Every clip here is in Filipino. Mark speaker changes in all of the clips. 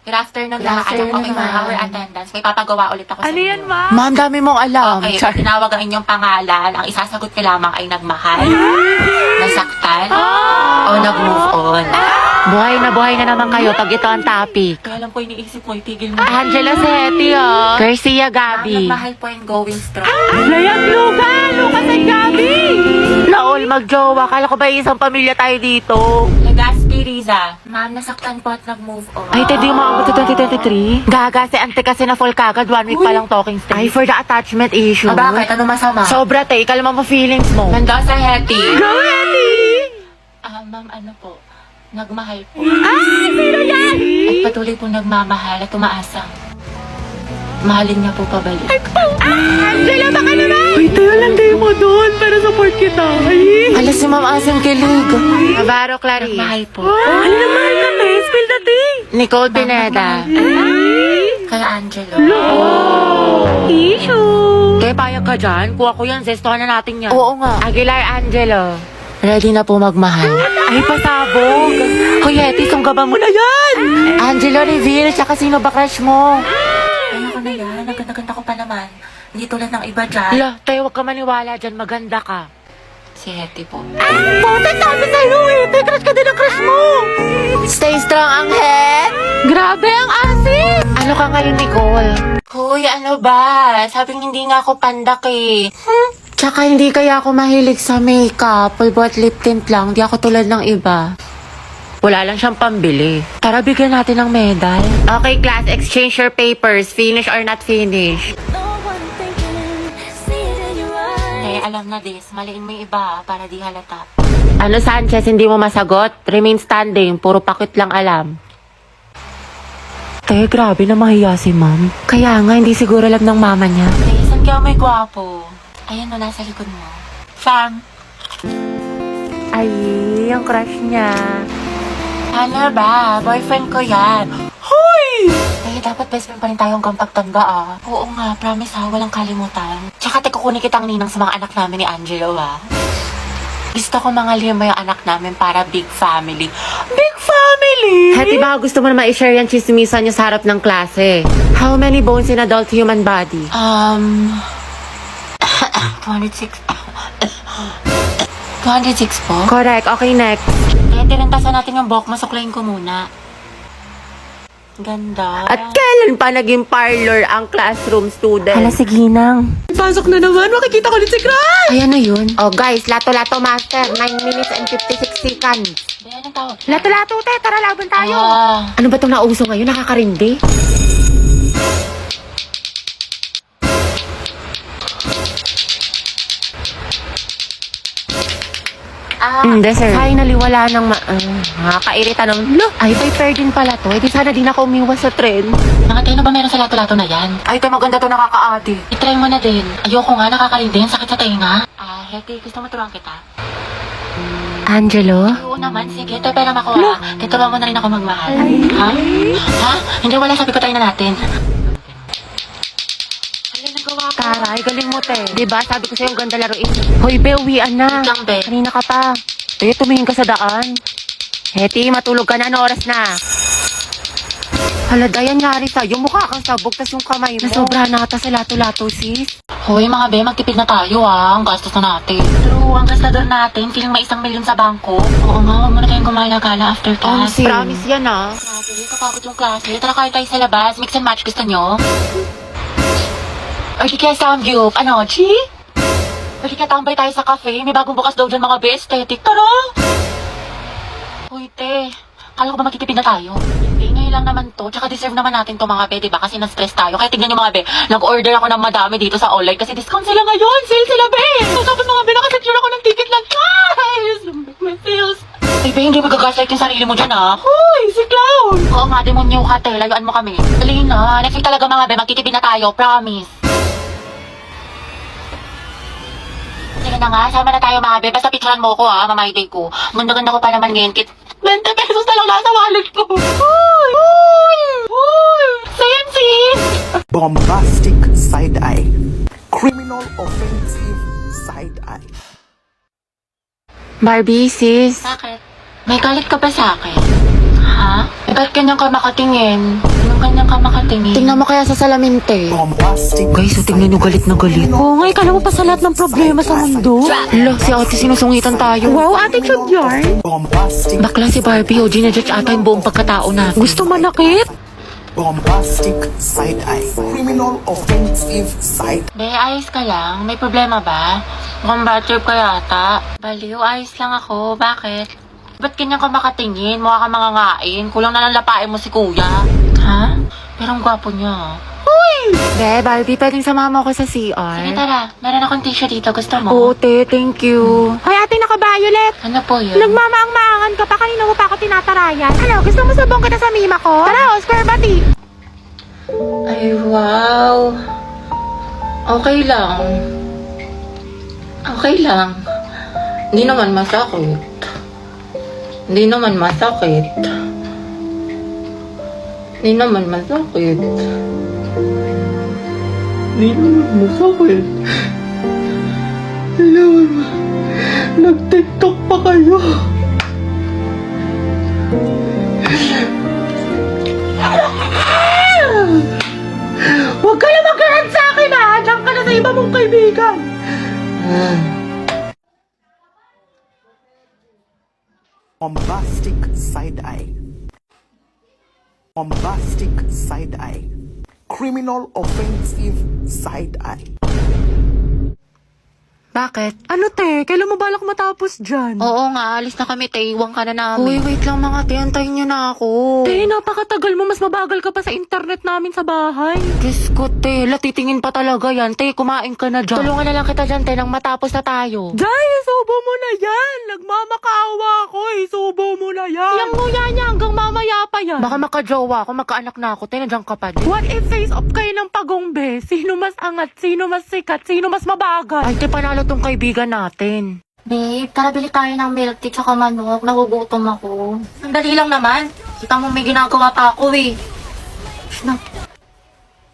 Speaker 1: Good afternoon lahat. Okay, for our attendance, may papagawa ulit ako sa
Speaker 2: Ano yan,
Speaker 1: inyo.
Speaker 2: ma'am?
Speaker 3: Ma'am, dami mong alam.
Speaker 1: Okay,
Speaker 3: Char.
Speaker 1: pag tinawag ang inyong pangalan, ang isasagot ko lamang ay nagmahal, nasaktan, o nag-move on.
Speaker 3: Buhay na naman kayo pag ito ang topic.
Speaker 1: Kaya lang po iniisip mo, itigil mo.
Speaker 3: Angela Seti, oh. Garcia Gabi.
Speaker 1: Nagmahal po and going strong.
Speaker 2: Layag Lugan! Lucas at Gabi!
Speaker 3: Laol, magjowa. Kala ko ba isang pamilya tayo dito?
Speaker 1: Legaspi Riza, ma'am, nasaktan po at nag-move on.
Speaker 3: Ay, Teddy, umabot sa 2023? Gaga, si ante kasi na full kagad. 1 week pa lang talking stage. Ay, for the attachment issue.
Speaker 1: Ah, bakit? Ano masama?
Speaker 3: Sobra, te. Kalma mo feelings mo.
Speaker 1: Nanda sa Hetty.
Speaker 2: Go, Eddie!
Speaker 1: Ma'am, ano po? Nagmahal po.
Speaker 2: Ay, sino yan?
Speaker 1: At patuloy po nagmamahal at umaasang. Mahalin niya po pabalik.
Speaker 2: Angela, baka naman! Uy, tayo lang kayo mo doon para support kita. Ay!
Speaker 3: Alas si Ma'am Asim kilig. Navarro Clarice.
Speaker 1: Nagmahal po.
Speaker 2: Ano na mahal ka, te? Spill the tea!
Speaker 3: Nicole Pineda.
Speaker 1: Kaya Angelo.
Speaker 2: Issue!
Speaker 3: Kaya payag ka dyan? Kuha ko yan. Zestohan na natin yan.
Speaker 1: Oo nga.
Speaker 3: Aguilar Angelo. Ready na po magmahal. Ay, pasabog. Hoy, Hetty, sunggaban mo na yan. Angelo, reveal. Tsaka sino ba crush mo?
Speaker 1: Ayoko na yan. Naganda-ganda ko pa naman. Hindi tulad ng iba dyan.
Speaker 3: Hala, tayo huwag ka maniwala dyan. Maganda ka.
Speaker 1: Si Hetty po.
Speaker 3: Puta, sabi sa'yo eh. Tay, crush ka din ang crush mo. Stay strong, Angel. Grabe ang asin. Ano ka ngayon, Nicole?
Speaker 1: Hoy, ano ba? Sabing hindi nga ako pandak eh.
Speaker 3: Tsaka hindi kaya ako mahilig sa makeup. Pulbo at lip tint lang. Di ako tulad ng iba. Wala lang siyang pambili. Tara, bigyan natin ng medal. Okay, class. Exchange your papers. Finish or not finish.
Speaker 1: Eh, alam na this. Maliin mo yung iba para di halata.
Speaker 3: Ano, Sanchez, hindi mo masagot? Remain standing. Puro pakit lang alam. Te, grabe na mahiya si ma'am. Kaya nga, hindi siguro alam ng mama niya.
Speaker 1: Eh, saan kaya may gwapo? Ayan o, nasa likod mo. Fam.
Speaker 3: Ay, yung crush niya.
Speaker 1: Ano ba? Boyfriend ko yan. Hoy! Eh, dapat best friend pa rin tayo hanggang pagtanda ah. Oo nga, promise ha, walang kalimutan. Tsaka kukunin kitang ninang sa mga anak namin ni Angelo ha. Gusto ko mga lima yung anak namin para big family. Big family!
Speaker 3: Hati, baka gusto mo na ma-share yung chismisan niyo sa harap ng klase. How many bones in adult human body?
Speaker 1: 26. 206 po?
Speaker 3: Correct. Okay, next.
Speaker 1: Kaya tirintasan natin yung buhok mo, suklayin ko muna. Ganda.
Speaker 3: At kailan pa naging parlor ang classroom student?
Speaker 2: Hala, sige nang. Pasok na naman, makikita ko ulit si Crush!
Speaker 3: Ayan na yun. Oh, guys, lato-lato master. 9 minutes and 56 seconds.
Speaker 1: Ba, anong tawag?
Speaker 3: Lato-lato, te. Tara, laban tayo.
Speaker 1: Ah,
Speaker 3: Ano ba itong nauso ngayon? Nakakarindi? Hindi, sir. Finally, wala nang nakakairita ng, ay, paper din pala to. Eh, di sana din ako umiwas sa trend.
Speaker 1: nakatayo na ba meron sa lato-lato na yan?
Speaker 3: Ay, ito maganda to, nakakaati.
Speaker 1: I-try mo na din. Ayoko nga, nakakalindi. Ang sakit sa tenga. Hetty, gusto mo turuan kita?
Speaker 3: Angelo?
Speaker 1: Oo naman, sige. Ito pera makuha. Tuturuan mo na rin ako magmahal. Ha? Ha? Hindi, wala. Sabi ko tayo na natin. Alin, nagawa ko.
Speaker 3: Taray, galing mo, te. Diba, sabi ko sa'yo, ang ganda laruin. Hoy, be, uwian na.
Speaker 1: Wait lang, be.
Speaker 3: Kanina ka pa. Te, tumingin ka sa daan. Hetty, matulog ka na. Ano oras na? Hala, Dayan, nyari sa'yo. Mukha kang sabog, tas yung kamay mo. Nasobra na ata sa lato-lato, sis.
Speaker 1: Hoy, mga be, magtipid na tayo Ang gastos na natin. True, ang gastador natin. Feeling may 1 milyon sa bangko. Oo nga, huwag mo na tayong gumala-gala after class.
Speaker 3: Promise yan, ah.
Speaker 1: Grabe, kapagod yung klase. Tara kayo tayo sa labas. Mix and match, gusto nyo? Or di kaya samgyup. Ano, Chi? Or di kaya tambay tayo sa cafe. May bagong bukas daw dyan mga be, aesthetic. Tara! Hoy, te. Kala ko ba magtitipid na tayo? Hindi, ngayon lang naman to. Tsaka deserve naman natin to mga be, diba? Kasi na-stress tayo. Kaya tignan nyo mga be, nag-order ako ng madami dito sa online kasi discount sila ngayon. Sale sila, be! So, tapos mga be, nakasecure ako ng ticket lang. Guys! My sales! Ay, be, hindi magagaslight yung sarili mo dyan, ha? Hoy, si Clown! Oo nga, demonyo ka, te. Layuan mo kami. Dali na. Next week talaga mga be, magtitipid na tayo. Promise. Sige na nga, sama na tayo mga be. Basta picturean mo ko, ha? Mamayday ko. Ganda-ganda ko pa naman ngayon. 20 pesos na lang nasa wallet ko. Hoy! Hoy! Hoy! Sensi!
Speaker 4: Bombastic side eye. Criminal offensive side eye.
Speaker 3: Barbie, sis.
Speaker 1: Bakit? May galit ka ba sa akin? Ha? Ha? Eh, ba't ganyan ka makatingin? Anong ganyan ka makatingin?
Speaker 3: Tingnan mo kaya sa salamin, te.
Speaker 4: Bombastic.
Speaker 3: Guys, tingnan nyo galit na galit. Oo nga, kala mo pa sa lahat ng problema sa mundo. Hala, si ate sinusungitan tayo.
Speaker 2: Wow, attitude yarn.
Speaker 4: Bombastic.
Speaker 3: Bakla si Barbie, o ginajudge ata yung buong pagkatao na.
Speaker 2: Gusto manakit?
Speaker 4: Bombastic side eye. Criminal offensive side.
Speaker 1: Be, ayos ka lang? May problema ba? Mukhang bad trip ka yata. Baliw, ayos lang ako. Bakit? Ba't ganyan ka makatingin? Mukha ka mangangain. Kulang na lang lapain mo si kuya. Ha? Pero ang gwapo niya.
Speaker 3: Be, Barbie, pwedeng sumama ako sa
Speaker 1: Sige,
Speaker 3: CR?
Speaker 1: tara. Meron akong tissue dito. Gusto mo?
Speaker 3: Oo, te, thank you.
Speaker 2: Hoy, ate naka-violet.
Speaker 1: Ano po yun?
Speaker 2: Nagmamaang-maangan ka pa. Kanina mo pa ako tinatarayan. Ano, gusto mo sabong kita sa mima ko? Tara, Oscar Bati.
Speaker 1: Ay, wow. Okay lang. Okay lang. Hindi naman masakit. Hindi naman masakit. Hindi naman masakit. Hindi naman masakit. Hindi naman nag-tiktok pa kayo.
Speaker 2: Huwag ka na mag-run sa akin, ha? Diyan ka na sa iba mong kaibigan.
Speaker 4: Bombastic side eye. Bombastic side eye. Criminal offensive side eye.
Speaker 3: Bakit?
Speaker 2: Ano, te? Kailan mo balak matapos dyan?
Speaker 3: Oo nga, alis na kami, te. Iwan ka na namin. Uy, wait lang mga te. Antayin nyo na ako.
Speaker 2: Te, napakatagal mo. Mas mabagal ka pa sa internet namin sa bahay.
Speaker 3: Diyos ko, te. Latitingin pa talaga yan. Te, kumain ka na dyan. Tulungan na lang kita dyan, te, nang matapos na tayo.
Speaker 2: Jay, isubo mo na yan. Nagmamakaawa ako. Isubo mo na yan. Yang nguya niya hanggang mamaya pa yan.
Speaker 3: Baka makajowa ako, magkaanak na ako. Te, nandiyan ka pa din.
Speaker 2: What if face off kayo ng pagongbe? Sino mas angat? Sino mas sikat? Sino mas mabagal?
Speaker 3: Ay, te, panalo tong kaibigan natin.
Speaker 1: Babe, tara bili tayo ng milk tea tsaka manok. Nagugutom ako. Sandali lang naman. Kita mo may ginagawa pa ako eh. Na.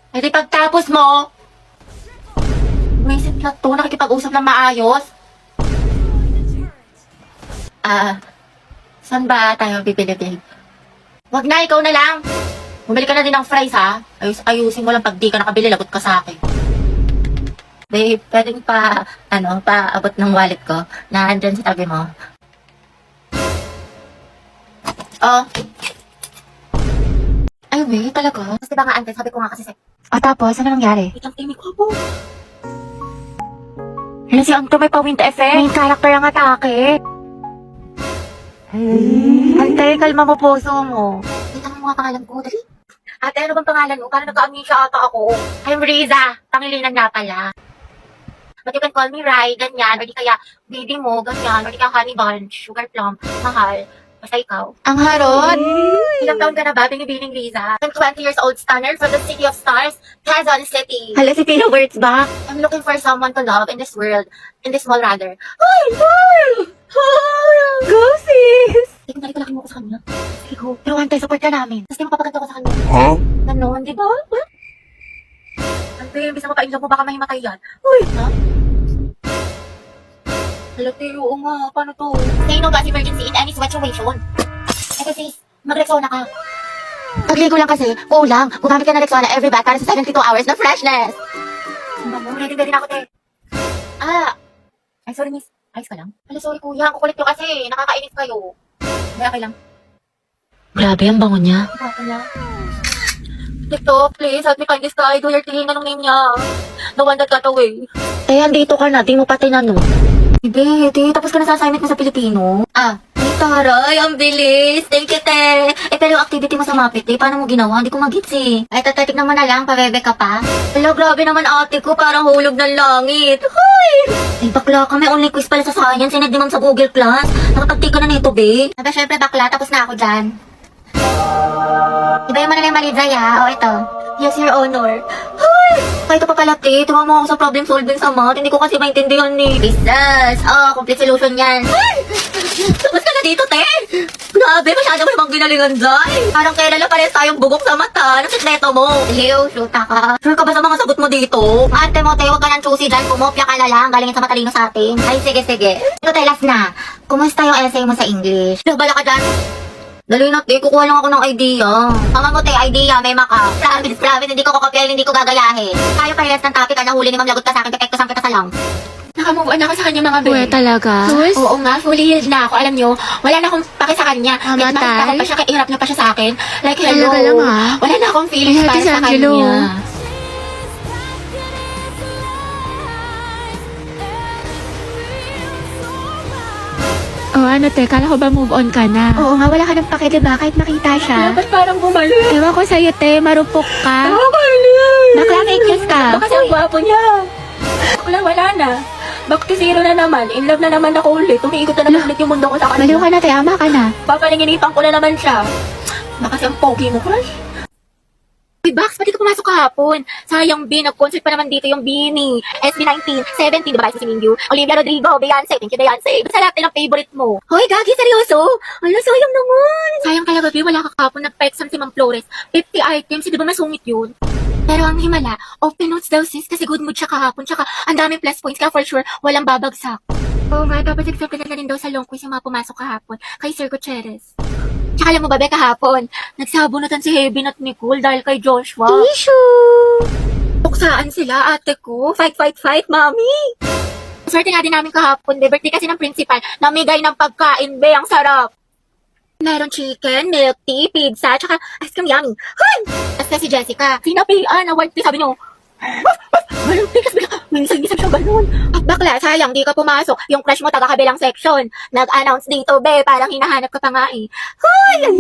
Speaker 1: Eh di pagtapos mo, may na to, nakikipag-usap na maayos. Saan ba tayo bibili, babe? Wag na, ikaw na lang. Bumili ka na din ng fries, ha? Ayusin mo lang pag di ka nakabili, lagot ka sa akin. Babe, pwedeng paabot ng wallet ko na andyan sa tabi mo. Oh. Ay, babe, talaga? Tapos diba nga, andyan, sabi ko nga kasi tapos, ano nangyari? Itang timig ko po. Hala, si Anto may pa-wind effect. Main character ang atake. Ante, kalma mo puso mo. Kita mo mga pangalan ko, dali. Ate, ano bang pangalan mo? Parang nagka-amnesia ata ako. I'm Riza. Pangilinan nga pala. But you can call me Rai, ganyan. Or di kaya baby mo, ganyan. Or di kaya honey bunch, sugar plum, mahal. Basta ikaw. Ang harot! Ilang taon ka na ba, binibining Riza? I'm 20 years old stunner from the city of stars, Quezon City. Hala, si Pino words ba? I'm looking for someone to love in this world. In this world, rather. Ay, girl!
Speaker 2: Go, sis!
Speaker 1: Hindi ko nalito laki mo ko sa kanya. Sige ko. Pero ante, support ka namin. Tapos di mapapaganda ko sa kanya.
Speaker 4: Huh?
Speaker 1: Ganon, di ba? Ante, imbis na mapainlog mo, baka mahimatay yan. Uy! Ha? Halati, oo nga. Paano to? Say no gas emergency in any situation. Ito sis, mag-Rexona ka. Pagligo lang kasi, kulang. Gumamit ka ng Rexona every bath para sa 72 hours na freshness. Ready na ako, te. Ay, sorry miss. Ayos ka lang? Hala, sorry kuya. Ang kukulit nyo kasi. Nakakainis kayo. May okay lang.
Speaker 3: Grabe, ang bango niya.
Speaker 1: Baka na. TikTok, please, help me find this guy. Do your thing. Anong name niya? The one that got away.
Speaker 3: Te, andito ka na. Di mo pa tinanong.
Speaker 1: Hindi, tapos ka na sa assignment mo sa Pilipino. Ay, taray, ang bilis. Thank you, te. Eh, pero yung activity mo sa Mapit, paano mo ginawa? Hindi ko mag-gets eh. Ay, tatatik naman na lang, pabebe ka pa. Hello, grabe naman ate ko, parang hulog ng langit. Hoy! Ay, bakla ka, may online quiz pala sa science. Sinad naman sa Google Class. Nakatagtik ka na nito, be. Aba, syempre bakla, tapos na ako dyan. Iba yung na lang mali, Zaya. O, ito. Yes, your honor. Hoy! Kahit pa pala, te. Tuwa mo ako sa problem solving sa math. Hindi ko kasi maintindihan ni. Jesus! Complete solution yan. Ay! Tapos ka na dito, te. Grabe, masyado mo namang ginalingan, Zay. Parang kailan parehas tayong bugok sa mata. Anong sikreto mo? Ew, shoota ka. Sure ka ba sa mga sagot mo dito? Ate mo, te, huwag ka nang choosy dyan. Kumopya ka na lang. Galingin sa matalino sa atin. Ay, sige. Ito, te, last na. Kumusta yung essay mo sa English? Nabala ka dyan.
Speaker 5: Dali na, te. Kukuha lang ako ng idea. Mama mo, te, idea. May maka. Promise, hindi ko kokopyahin, hindi ko gagayahin. Tayo parehas ng topic, nahuli ni Ma'am Lagot ka sa akin, kapekto kita sa lang.
Speaker 1: Nakamove on ako sa kanya mga be.
Speaker 3: Uwe, talaga?
Speaker 1: Oo nga, fully healed na ako. Alam nyo, wala na akong pake sa kanya. Kahit
Speaker 3: Mamatay?
Speaker 1: makita ko pa siya, kahirap niya pa siya sa akin. Like, hello.
Speaker 3: Talaga lang, ha?
Speaker 1: Wala na akong feelings
Speaker 3: Ay,
Speaker 1: para
Speaker 3: Ate
Speaker 1: sa
Speaker 3: Angelo.
Speaker 1: kanya.
Speaker 3: Oh, ano, te? Kala ko ba move on ka na?
Speaker 5: Oo nga, wala ka ng pake, diba? Kahit makita siya.
Speaker 1: Ba't parang bumalik?
Speaker 3: Ewan ko sa'yo, te. Marupok ka.
Speaker 5: Bakla fake news ka.
Speaker 1: Baka ang gwapo niya. Wala na. Back to zero na naman. In love na naman ako ulit. Umiikot na naman ulit yung mundo ko sa
Speaker 5: Baliw ka
Speaker 1: kanya.
Speaker 5: na, te. Ama ka na.
Speaker 1: Papaninginipan ko na naman siya. Baka siyang pogi mo, crush. Uy, Bax, pati ka pumasok kahapon. Sayang, B, nag-concert pa naman dito yung Beanie. SB19, 17, diba si Mingyu? Olivia Rodrigo, Beyonce, thank you Beyonce. Basta lahat ng favorite mo. Hoy, Gagi, seryoso? Ano, sayang naman. Sayang talaga, B, wala ka kahapon. Nagpa-exam si Ma'am Flores. 50 items, di ba masungit yun? Pero ang himala, open notes daw sis kasi good mood siya kahapon. Tsaka ang daming plus points kaya for sure walang babagsak. Oo nga, dapat accepted na rin daw sa long quiz yung mga pumasok kahapon kay Sir Gutierrez. Tsaka alam mo ba, Be, kahapon, nagsabunutan si Heaven at Nicole dahil kay Joshua.
Speaker 5: Issue.
Speaker 1: Tuksaan sila, ate ko. Fight, fight, fight, mami! Swerte nga din namin kahapon, Be. Birthday kasi ng principal. Namigay ng pagkain, Be. Ang sarap. Meron chicken, milk tea, pizza, tsaka ice cream yummy. Hoy! Tapos si Jessica, sinapian, award tea, sabi niyo. Walang tea, kasi minsan-minsan siya ganun. At bakla, sayang, di ka pumasok. Yung crush mo taga-kabilang section. Nag-announce dito, Be. Parang hinahanap ka pa nga eh. Hoy!